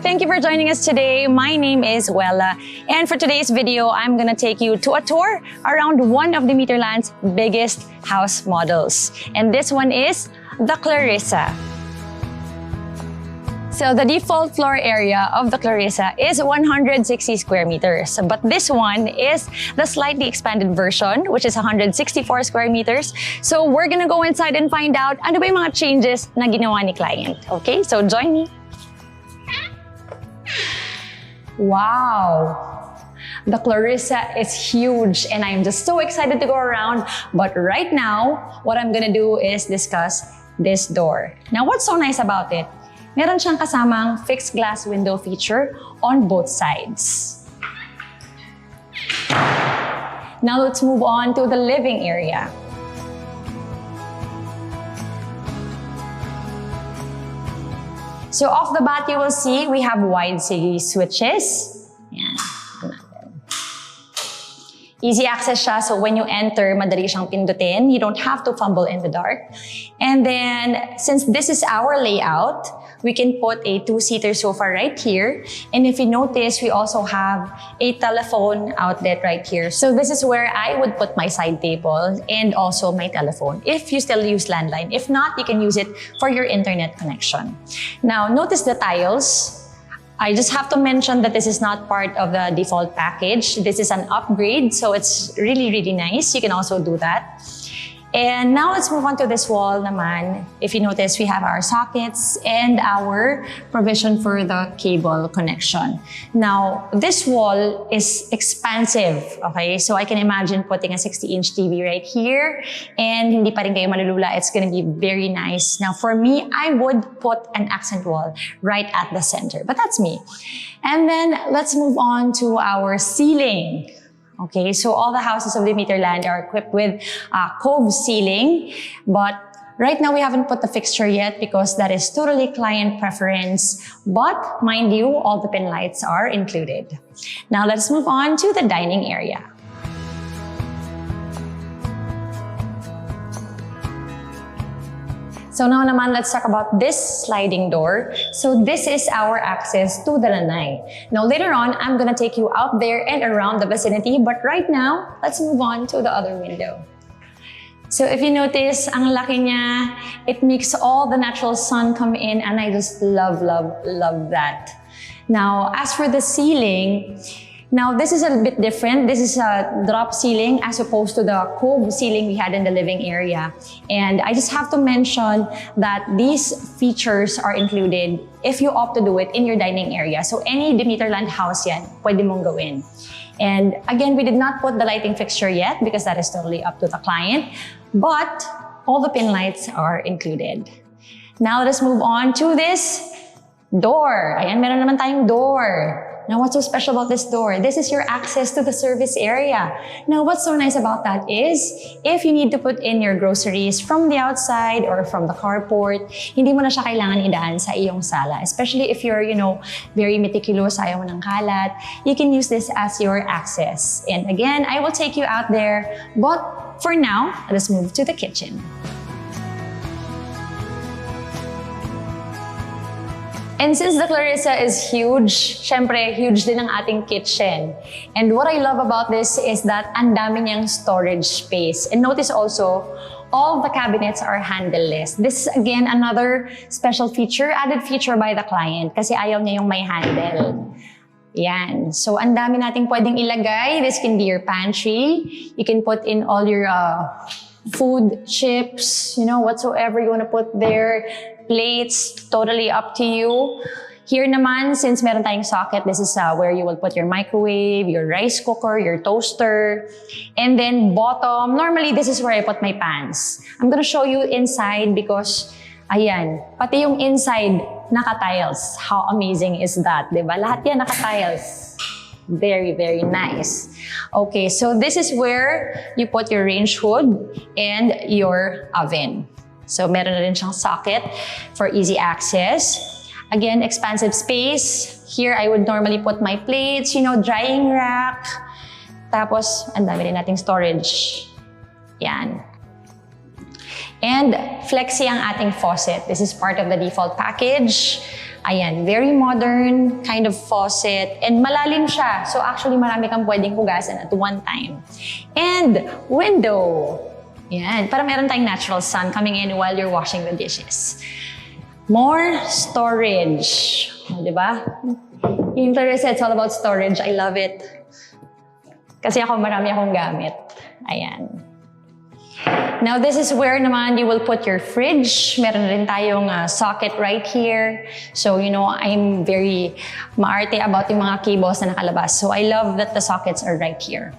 Thank you for joining us today. My name is Wella, and for today's video, I'm gonna take you to a tour around one of Demeterland's biggest house models. And this one is the Clarissa. So the default floor area of the Clarissa is 160 square meters. But this one is the slightly expanded version, which is 164 square meters. So we're gonna go inside and find out ano ba yung mga changes na ginawa ni client. Okay, so join me. Wow! The Clarissa is huge and I'm just so excited to go around. But right now, what I'm gonna do is discuss this door. Now, what's so nice about it? Meron siyang kasamang fixed glass window feature on both sides. Now, let's move on to the living area. So off the bat, you will see we have wide series switches. Yan. Easy access siya, so when you enter, madali siyang pindutin. You don't have to fumble in the dark. And then, since this is our layout, we can put a two-seater sofa right here. And if you notice, we also have a telephone outlet right here. So this is where I would put my side table and also my telephone, if you still use landline. If not, you can use it for your internet connection. Now, notice the tiles. I just have to mention that this is not part of the default package. This is an upgrade, so it's really, really nice. You can also do that. And now let's move on to this wall naman. If you notice, we have our sockets and our provision for the cable connection. Now, this wall is expansive, okay? So I can imagine putting a 60-inch TV right here and hindi pa rin kayo malulula. It's gonna be very nice. Now, for me, I would put an accent wall right at the center, but that's me. And then let's move on to our ceiling. Okay, so all the houses of Demeterland are equipped with Cove ceiling, but right now we haven't put the fixture yet because that is totally client preference. But mind you, all the pin lights are included. Now let's move on to the dining area. So now naman, let's talk about this sliding door. So this is our access to the lanai. Now later on, I'm gonna take you out there and around the vicinity, but right now, let's move on to the other window. So if you notice, ang laki niya, it makes all the natural sun come in, and I just love, love, love that. Now, as for the ceiling, now, this is a bit different. This is a drop ceiling as opposed to the Cove ceiling we had in the living area. And I just have to mention that these features are included if you opt to do it in your dining area. So any Demeterland house yan, pwede mong gawin. And again, we did not put the lighting fixture yet because that is totally up to the client. But all the pin lights are included. Now, let us move on to this door. Ayan, meron naman tayong door. Now, what's so special about this door? This is your access to the service area. Now, what's so nice about that is, if you need to put in your groceries from the outside or from the carport, hindi mo na siya kailangan idaan sa iyong sala. Especially if you're, very meticulous, ayaw mo ng kalat, you can use this as your access. And again, I will take you out there. But for now, let's move to the kitchen. And since the Clarissa is huge, syempre, huge din ang ating kitchen. And what I love about this is that ang dami niyang storage space. And notice also, all the cabinets are handleless. This is again another special feature, added feature by the client kasi ayaw niya yung may handle. Yan. So, ang dami nating pwedeng ilagay. This can be your pantry. You can put in all your food, chips, whatsoever you want to put there. Plates, totally up to you. Here naman, since meron tayong socket, this is where you will put your microwave, your rice cooker, your toaster. And then bottom, normally this is where I put my pans. I'm gonna show you inside because, ayan, pati yung inside, naka-tiles. How amazing is that, diba? Lahat yan naka-tiles. Very, very nice. Okay, so this is where you put your range hood and your oven. So, meron na rin siyang socket for easy access. Again, expansive space. Here, I would normally put my plates, drying rack. Tapos, ang dami rin nating storage. Yan. And flexi ang ating faucet. This is part of the default package. Ayan, very modern kind of faucet and malalim siya. So actually marami kang pwedeng hugasan at one time. And window. Yan, para meron tayong natural sun coming in while you're washing the dishes. More storage. O, diba? Yung Clarissa, it's all about storage. I love it. Kasi marami akong gamit. Ayan. Now, this is where naman you will put your fridge. Meron rin tayong socket right here. So, you know, I'm very maarte about yung mga cables na nakalabas. So, I love that the sockets are right here.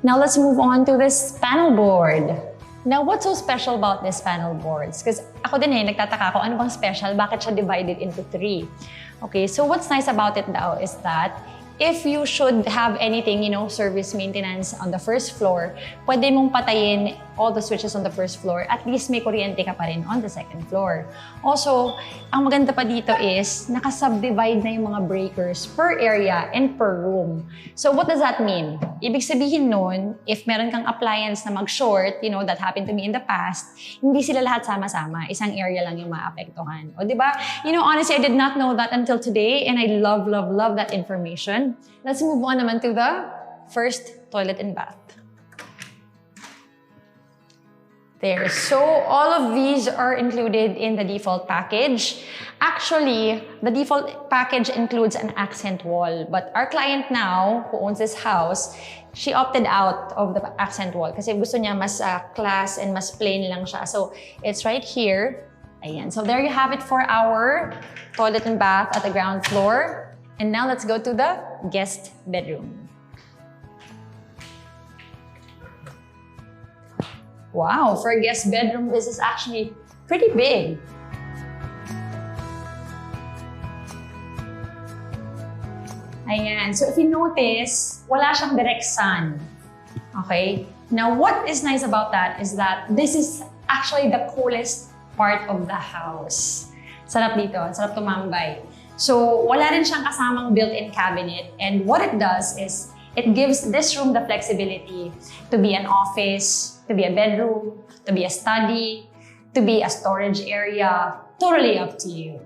Now, let's move on to this panel board. Now, what's so special about these panel boards? Because ako din nagtataka ako, ano bang special? Bakit siya divided into 3? Okay, so what's nice about it now is that if you should have anything, you know, service maintenance on the first floor, pwede mong patayin all the switches on the first floor. At least may kuryente ka pa rin on the second floor. Also, ang maganda pa dito is naka-subdivide na yung mga breakers per area and per room. So what does that mean? Ibig sabihin nun, if meron kang appliance na mag-short, you know, that happened to me in the past, hindi sila lahat sama-sama. Isang area lang yung maapektuhan. O diba? You know, honestly, I did not know that until today and I love, love, love that information. Let's move on naman to the first toilet and bath. There. So all of these are included in the default package. Actually, the default package includes an accent wall. But our client now, who owns this house, she opted out of the accent wall kasi gusto niya mas class and mas plain lang siya. So it's right here. Ayan. So there you have it for our toilet and bath at the ground floor. And now let's go to the guest bedroom. Wow, for a guest bedroom, this is actually pretty big. Ayan, so if you notice, wala siyang direct sun. Okay? Now, what is nice about that is that this is actually the coolest part of the house. Sarap dito, sarap tumambay. So, wala rin siyang kasamang built-in cabinet. And what it does is, it gives this room the flexibility to be an office, to be a bedroom, to be a study, to be a storage area. Totally up to you.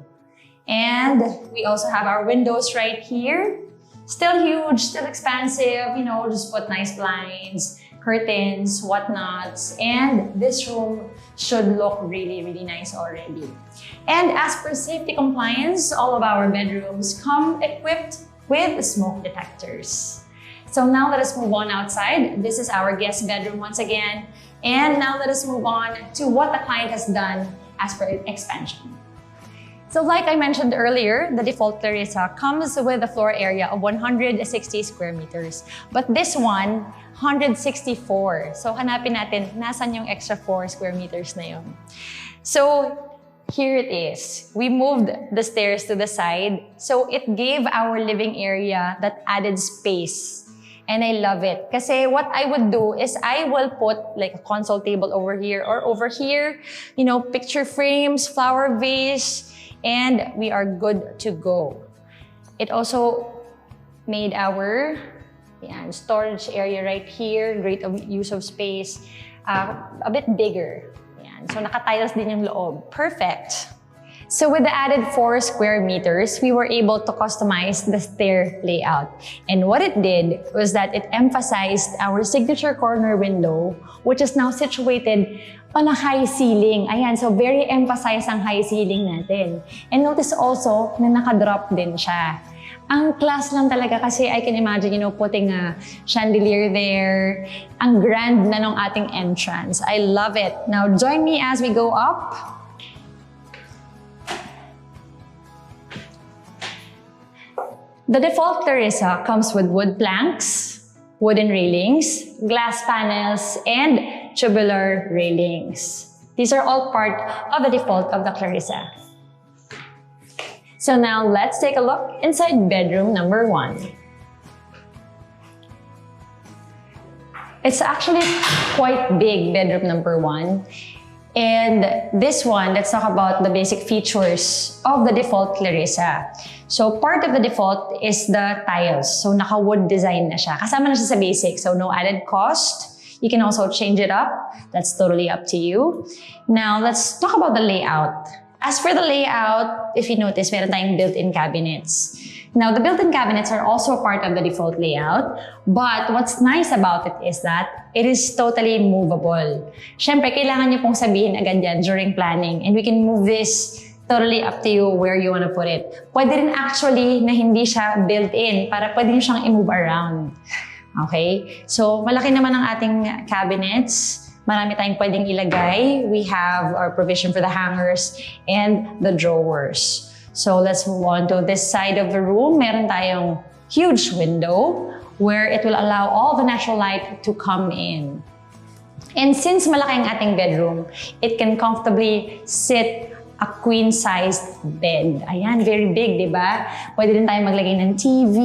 And we also have our windows right here. Still huge, still expansive, you know, just put nice blinds, curtains, whatnots. And this room should look really, really nice already. And as per safety compliance, all of our bedrooms come equipped with smoke detectors. So now let us move on outside. This is our guest bedroom once again. And now let us move on to what the client has done as per expansion. So like I mentioned earlier, the default Clarissa comes with a floor area of 160 square meters. But this one, 164. So hanapin natin, nasan yung extra 4 square meters na yun. So here it is. We moved the stairs to the side. So it gave our living area that added space. And I love it. Kasi what I would do is I will put like a console table over here or over here, you know, picture frames, flower vase, and we are good to go. It also made our storage area right here, great use of space, a bit bigger. So naka-tiles din yung loob. Perfect. So with the added 4 square meters, we were able to customize the stair layout. And what it did was that it emphasized our signature corner window, which is now situated on a high ceiling. Ayan, so very emphasized ang high ceiling natin. And notice also na naka-drop din siya. Ang class lang talaga kasi I can imagine, you know, putting a chandelier there. Ang grand na ng ating entrance. I love it. Now join me as we go up. The default Clarissa comes with wood planks, wooden railings, glass panels, and tubular railings. These are all part of the default of the Clarissa. So now let's take a look inside bedroom number 1. It's actually quite big, bedroom number 1. And this one, let's talk about the basic features of the default Clarissa. So part of the default is the tiles. So naka-wood design na siya. Kasama na siya sa basic, so no added cost. You can also change it up. That's totally up to you. Now, let's talk about the layout. As for the layout, if you notice, meron tayong built-in cabinets. Now, the built-in cabinets are also part of the default layout, but what's nice about it is that it is totally movable. Siyempre, kailangan niyo pong sabihin agad yan during planning, and we can move this totally up to you where you want to put it. Pwede rin actually na hindi siya built-in para pwede niyo siyang i-move around. Okay? So, malaki naman ang ating cabinets. Marami tayong pwedeng ilagay. We have our provision for the hangers and the drawers. So let's move on to this side of the room. Meron tayong huge window where it will allow all the natural light to come in. And since malaki ang ating bedroom, it can comfortably sit a queen-sized bed. Ayan, very big, di ba? Pwede din tayong maglagay ng TV,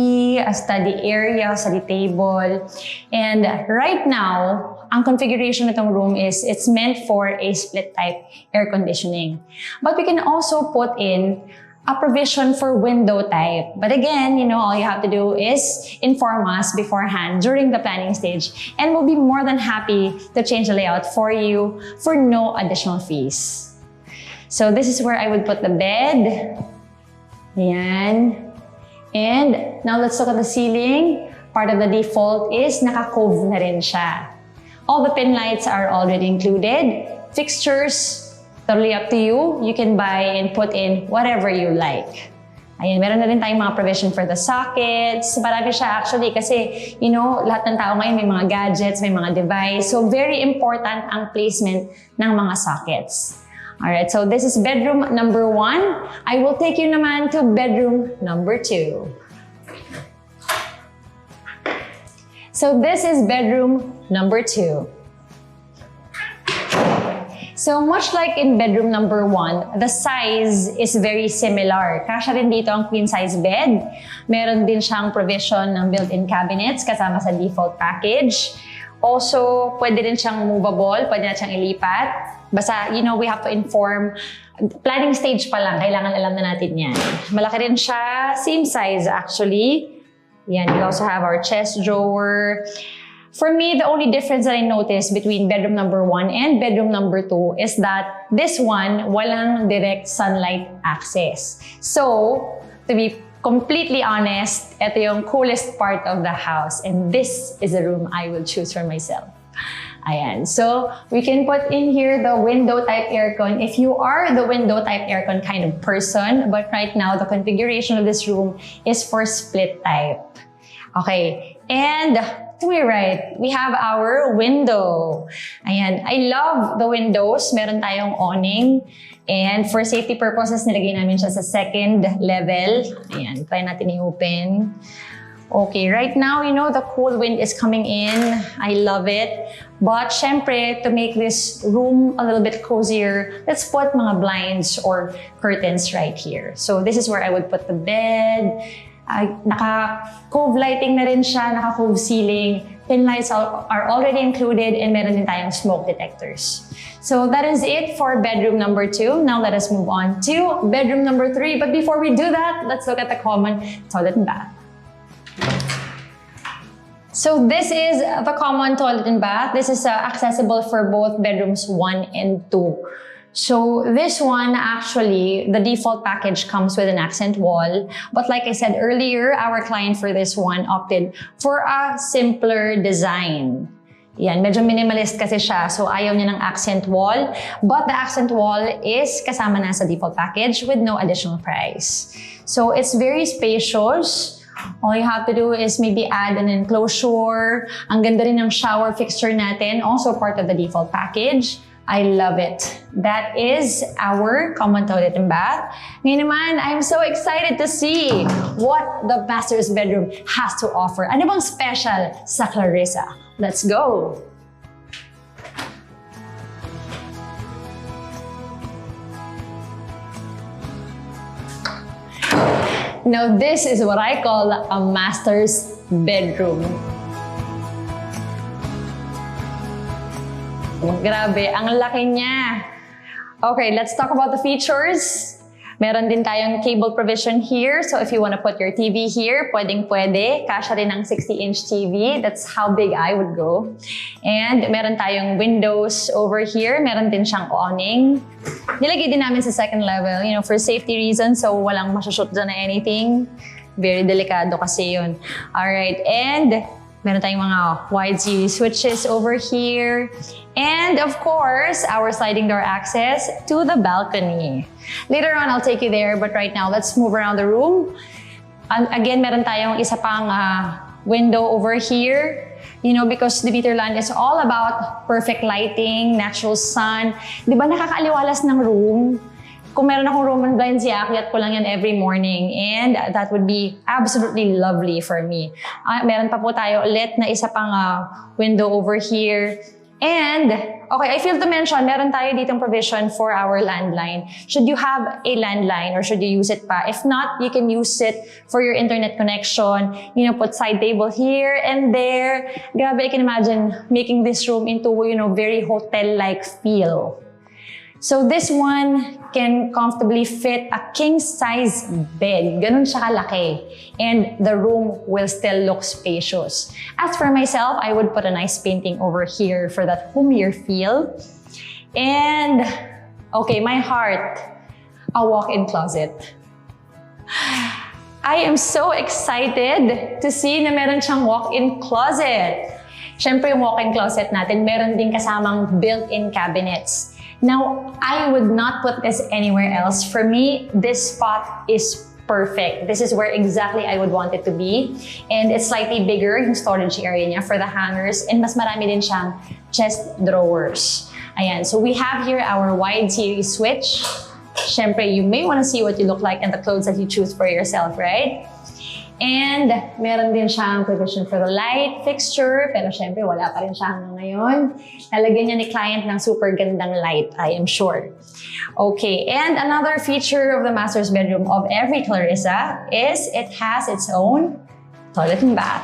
a study area, study table. And right now, ang configuration nitong room is it's meant for a split-type air conditioning. But we can also put in a provision for window type. But again, all you have to do is inform us beforehand during the planning stage, and we'll be more than happy to change the layout for you for no additional fees. So this is where I would put the bed. Ayan. And now let's look at the ceiling. Part of the default is naka-cove na rin siya. All the pin lights are already included. Fixtures, totally up to you. You can buy and put in whatever you like. Ayan, meron na rin tayong mga provision for the sockets. Marami siya actually kasi, lahat ng tao ngayon may mga gadgets, may mga device. So, very important ang placement ng mga sockets. Alright, so this is bedroom number 1. I will take you naman to bedroom number 2. So, this is bedroom number 2. So much like in bedroom number 1, the size is very similar. Kasya rin dito ang queen-size bed. Meron din siyang provision ng built-in cabinets kasama sa default package. Also, pwede rin siyang movable, pwede na siyang ilipat. Basta, we have to inform. Planning stage pa lang, kailangan alam na natin yan. Malaki rin siya, same size actually. Yan, we also have our chest drawer. For me, the only difference that I noticed between bedroom number 1 and bedroom number 2 is that this one, walang direct sunlight access. So, to be completely honest, ito yung coolest part of the house. And this is the room I will choose for myself. Ayan. So, we can put in here the window type aircon if you are the window type aircon kind of person. But right now, the configuration of this room is for split type. Okay. And to my right, we have our window. Ayan. I love the windows. Meron tayong awning. And for safety purposes, nilagay namin siya sa second level. Ayan. Try natin i-open. Okay. Right now, the cool wind is coming in. I love it. But syempre, to make this room a little bit cozier, let's put mga blinds or curtains right here. So this is where I would put the bed. Naka-cove lighting na rin siya, naka-cove ceiling. Pin lights are already included, and meron din tayong smoke detectors. So that is it for bedroom number 2. Now let us move on to bedroom number 3. But before we do that, let's look at the common toilet and bath. So this is the common toilet and bath. This is accessible for both bedrooms 1 and 2. So this one, actually, the default package comes with an accent wall. But like I said earlier, our client for this one opted for a simpler design. Yan, medyo minimalist kasi siya, so ayaw niya ng accent wall. But the accent wall is kasama na sa default package with no additional price. So it's very spacious. All you have to do is maybe add an enclosure. Ang ganda rin ng shower fixture natin, also part of the default package. I love it. That is our common toilet and bath. Ngayon naman, I'm so excited to see what the master's bedroom has to offer. Ano bang special sa Clarissa? Let's go! Now, this is what I call a master's bedroom. Grabe, ang laki niya. Okay, let's talk about the features. Meron din tayong cable provision here. So if you want to put your TV here, pwedeng-pwede. Kasya rin ng 60-inch TV. That's how big I would go. And meron tayong windows over here. Meron din siyang awning. Nilagay din namin sa second level, for safety reasons. So walang masushoot dyan na anything. Very delikado kasi yun. Alright, and meron tayong mga wide series switches over here. And of course, our sliding door access to the balcony. Later on, I'll take you there, but right now, let's move around the room. And again, meron tayong isa pang window over here. Because Demeterland is all about perfect lighting, natural sun. Di ba nakakaaliwalas ng room? Kung meron akong room and blinds, iakyat ko lang yan every morning. And that would be absolutely lovely for me. Meron pa po tayo ulit na isa pang window over here. And, okay, I failed to mention, meron tayo ditong provision for our landline. Should you have a landline or should you use it pa? If not, you can use it for your internet connection. Put side table here and there. Grabe, I can imagine making this room into, very hotel-like feel. So this one can comfortably fit a king-size bed. Ganun siya kalaki. And the room will still look spacious. As for myself, I would put a nice painting over here for that homier feel. And, okay, my heart, a walk-in closet. I am so excited to see na meron siyang walk-in closet. Siyempre, yung walk-in closet natin, meron din kasamang built-in cabinets. Now, I would not put this anywhere else. For me, this spot is perfect. This is where exactly I would want it to be. And it's slightly bigger, yung storage area niya for the hangers. And mas marami din siyang chest drawers. Ayan, so we have here our wide series switch. Siyempre, you may want to see what you look like and the clothes that you choose for yourself, right? And meron din siyang provision for the light fixture, pero syempre wala pa rin siya hanggang ngayon. Nalagyan niya ni client ng super gandang light, I am sure. Okay, and another feature of the master's bedroom of every Clarissa is it has its own toilet and bath.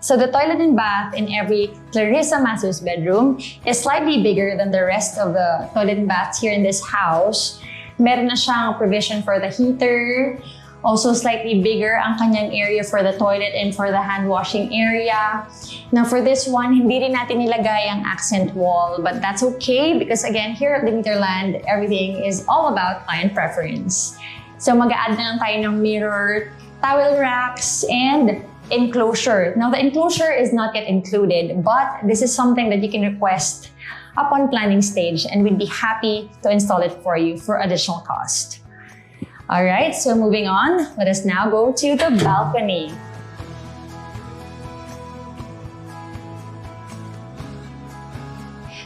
So the toilet and bath in every Clarissa master's bedroom is slightly bigger than the rest of the toilet and baths here in this house. Meron na siyang provision for the heater. Also slightly bigger ang kanyang area for the toilet and for the hand washing area. Now for this one, hindi rin natin nilagay ang accent wall, but that's okay because again, here at Demeterland, everything is all about client preference. So mag-a-add na lang tayo ng mirror, towel racks, and enclosure. Now the enclosure is not yet included, but this is something that you can request upon planning stage and we'd be happy to install it for you for additional cost. Alright, so moving on, let us now go to the balcony.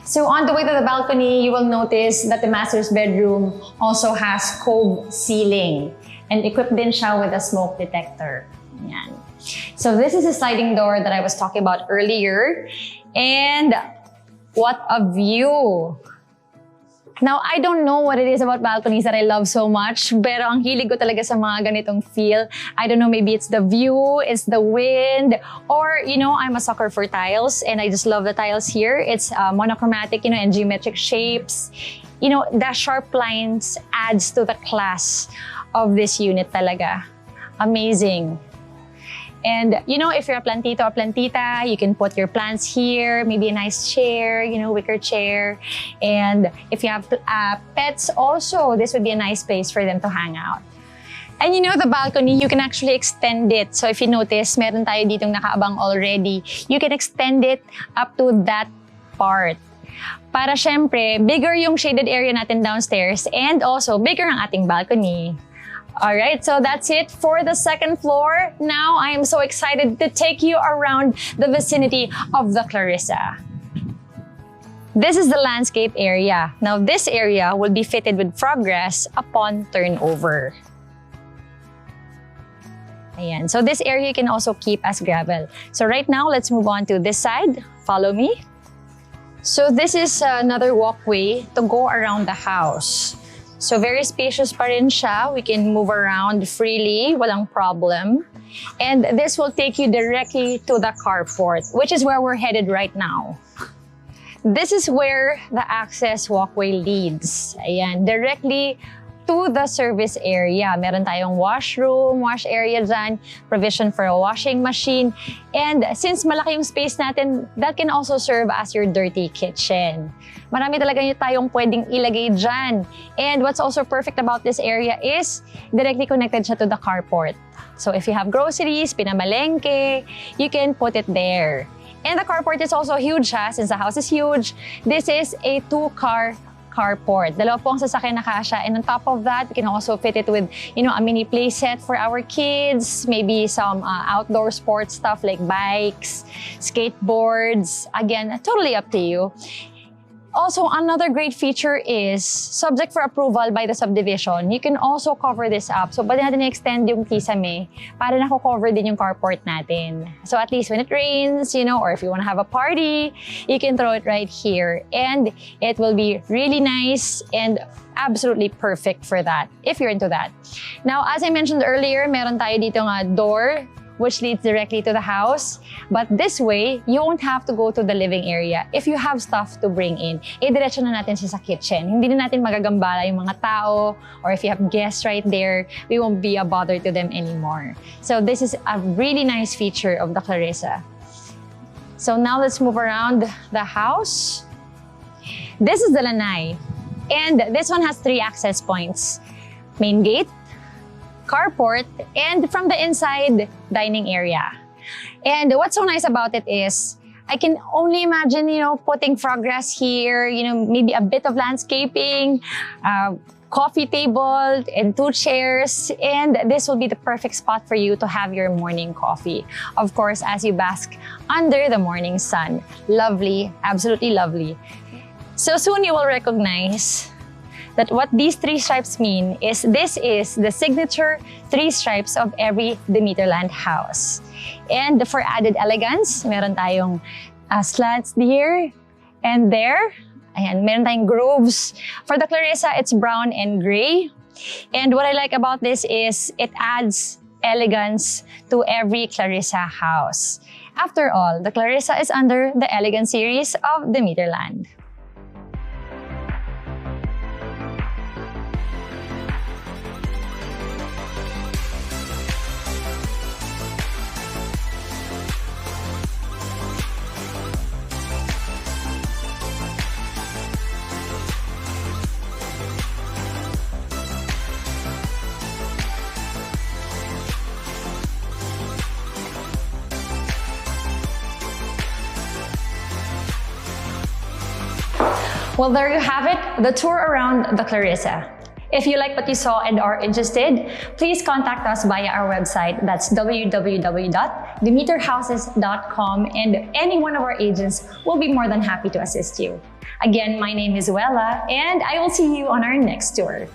So on the way to the balcony, you will notice that the master's bedroom also has cove ceiling and equipped din siya with a smoke detector. Yan. So this is a sliding door that I was talking about earlier. And what a view! Now, I don't know what it is about balconies that I love so much, pero ang hilig ko talaga sa mga ganitong feel. I don't know, maybe it's the view, it's the wind, or, I'm a sucker for tiles, and I just love the tiles here. It's monochromatic, and geometric shapes. The sharp lines adds to the class of this unit talaga. Amazing. And, if you're a plantito or plantita, you can put your plants here, maybe a nice chair, wicker chair. And if you have pets also, this would be a nice place for them to hang out. And the balcony, you can actually extend it. So if you notice, meron tayo ditong nakaabang already. You can extend it up to that part. Para syempre, bigger yung shaded area natin downstairs and also bigger ang ating balcony. Alright, so that's it for the second floor. Now, I am so excited to take you around the vicinity of the Clarissa. This is the landscape area. Now, this area will be fitted with frog grass upon turnover. Ayan. So this area you can also keep as gravel. So right now, let's move on to this side. Follow me. So this is another walkway to go around the house. So very spacious pa rin siya. We can move around freely, walang problem. And this will take you directly to the carport, which is where we're headed right now. This is where the access walkway leads. Ayan, directly to the service area. Meron tayong washroom, wash area dyan, provision for a washing machine. And since malaki yung space natin, that can also serve as your dirty kitchen. Marami talaga tayong pwedeng ilagay dyan. And what's also perfect about this area is directly connected siya to the carport. So if you have groceries, pinamalengke, you can put it there. And the carport is also huge since the house is huge. This is a 2-car carport. Dalawa pong sasakyan na kasya. And on top of that, we can also fit it with, a mini play set for our kids, maybe some outdoor sports stuff like bikes, skateboards. Again, totally up to you. Also, another great feature is, subject for approval by the subdivision, you can also cover this up. So, pwede natin i-extend yung kisame para nako-cover din yung carport natin. So, at least when it rains, or if you want to have a party, you can throw it right here. And it will be really nice and absolutely perfect for that, if you're into that. Now, as I mentioned earlier, meron tayo dito nga door which leads directly to the house. But this way, you won't have to go to the living area. If you have stuff to bring in, diretso na natin siya sa kitchen. Hindi na natin magagambala yung mga tao, or if you have guests right there, we won't be a bother to them anymore. So this is a really nice feature of the Clarissa. So now let's move around the house. This is the lanai. And this one has 3 access points. Main gate, carport, and from the inside, dining area. And what's so nice about it is, I can only imagine, putting frog grass here, maybe a bit of landscaping, coffee table, and 2 chairs, and this will be the perfect spot for you to have your morning coffee. Of course, as you bask under the morning sun. Lovely, absolutely lovely. So soon you will recognize that what these 3 stripes mean is this is the signature 3 stripes of every Demeterland house. And for added elegance, meron tayong slats here and there. Ayan, meron tayong grooves. For the Clarissa, it's brown and gray. And what I like about this is it adds elegance to every Clarissa house. After all, the Clarissa is under the Elegant series of Demeterland. Well, there you have it, the tour around the Clarissa. If you like what you saw and are interested, please contact us via our website. That's www.demeterhouses.com, and any one of our agents will be more than happy to assist you. Again, my name is Wella, and I will see you on our next tour.